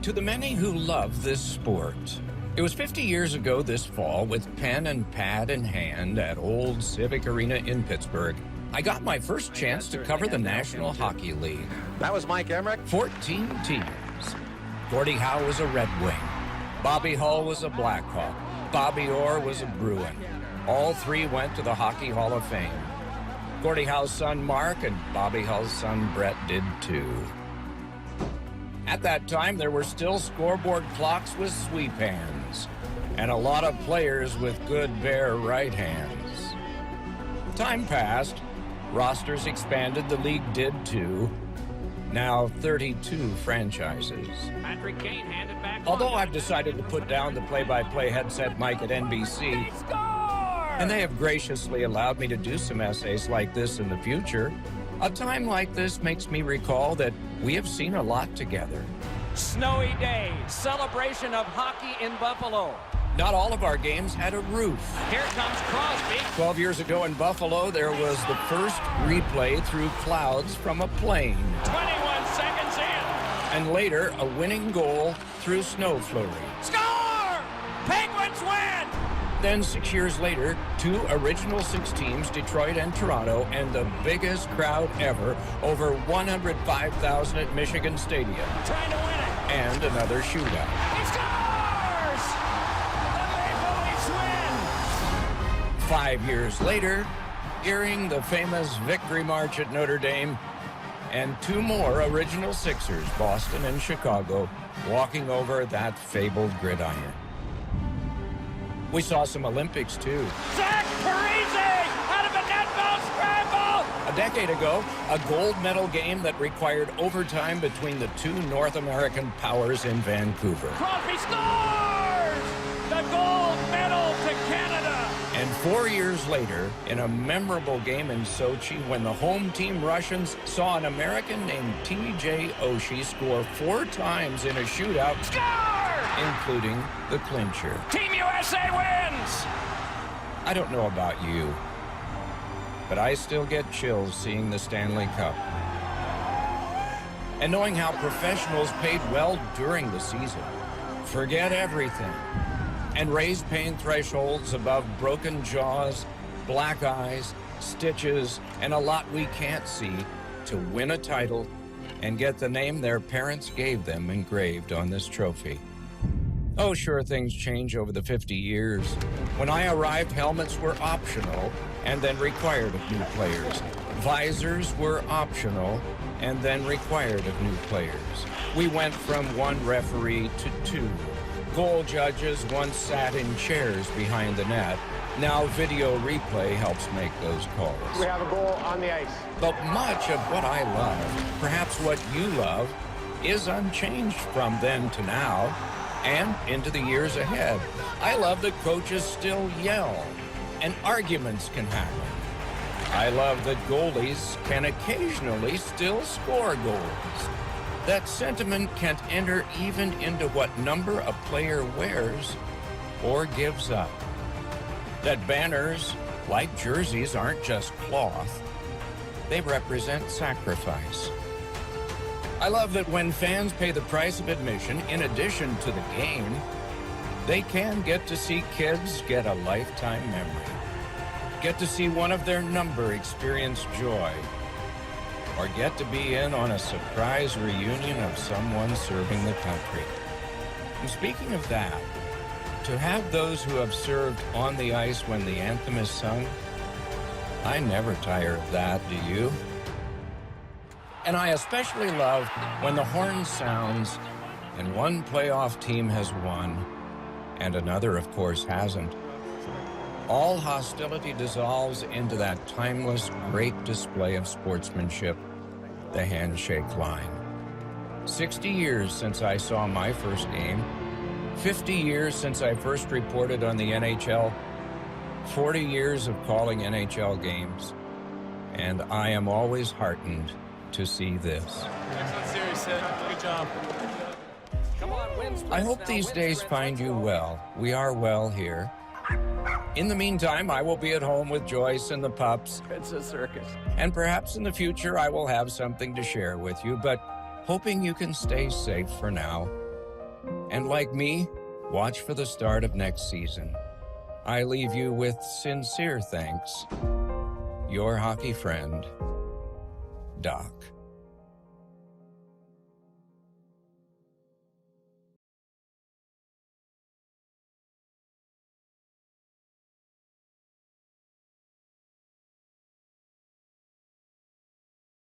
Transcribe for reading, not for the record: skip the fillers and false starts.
To the many who love this sport, it was 50 years ago this fall, with pen and pad in hand at Old Civic Arena in Pittsburgh, I got my first chance to cover the National Hockey League. That was Mike Emrick. 14 teams. Gordie Howe was a Red Wing. Bobby Hull was a Blackhawk. Bobby Orr was a Bruin. All three went to the Hockey Hall of Fame. Gordie Howe's son Mark and Bobby Hull's son Brett did too. At that time, there were still scoreboard clocks with sweep hands, and a lot of players with good bare right hands. Time passed, rosters expanded, the league did too. Now 32 franchises. Patrick Kane handed back. Although I've decided to put down the play-by-play headset mic at NBC, and they have graciously allowed me to do some essays like this in the future, a time like this makes me recall that we have seen a lot together. Snowy day, celebration of hockey in Buffalo. Not all of our games had a roof. Here comes Crosby. 12 years ago in Buffalo, there was the first replay through clouds from a plane. 21 seconds in. And later, a winning goal through snow flurry. Score! Penguins win! Then 6 years later, two Original Six teams, Detroit and Toronto, and the biggest crowd ever, over 105,000 at Michigan Stadium. Trying to win it. And another shootout. He scores! The Maple Leafs win! 5 years later, hearing the famous victory march at Notre Dame, and two more Original Sixers, Boston and Chicago, walking over that fabled gridiron. We saw some Olympics, too. Zach Parise out of a net ball scramble! A decade ago, a gold medal game that required overtime between the two North American powers in Vancouver. Crosby scores! The gold medal to Canada! And 4 years later, in a memorable game in Sochi, when the home team Russians saw an American named T.J. Oshie score 4 times in a shootout, Score! including the clincher. Team USA wins! I don't know about you, but I still get chills seeing the Stanley Cup. And knowing how professionals paid well during the season, forget everything, and raise pain thresholds above broken jaws, black eyes, stitches, and a lot we can't see to win a title and get the name their parents gave them engraved on this trophy. Oh, sure, things change over the 50 years. When I arrived, helmets were optional and then required of new players. Visors were optional and then required of new players. We went from 1 referee to 2. Goal judges once sat in chairs behind the net. Now video replay helps make those calls. We have a goal on the ice. But much of what I love, perhaps what you love, is unchanged from then to now and into the years ahead. I love that coaches still yell and arguments can happen. I love that goalies can occasionally still score goals. That sentiment can't enter even into what number a player wears or gives up. That banners, like jerseys, aren't just cloth. They represent sacrifice. I love that when fans pay the price of admission, in addition to the game, they can get to see kids get a lifetime memory. Get to see one of their number experience joy. Or get to be in on a surprise reunion of someone serving the country. And speaking of that, to have those who have served on the ice when the anthem is sung, I never tire of that, do you? And I especially love when the horn sounds and one playoff team has won and another, of course, hasn't. All hostility dissolves into that timeless, great display of sportsmanship, the handshake line. 60 years since I saw my first game, 50 years since I first reported on the NHL, 40 years of calling NHL games, and I am always heartened to see this. Excellent series, Sid. Good job. Come on, wins. I hope these days find you well. We are well here. In the meantime, I will be at home with Joyce and the pups. It's a circus. And perhaps in the future I will have something to share with you, but hoping you can stay safe for now. And like me, watch for the start of next season. I leave you with sincere thanks. Your hockey friend, Doc.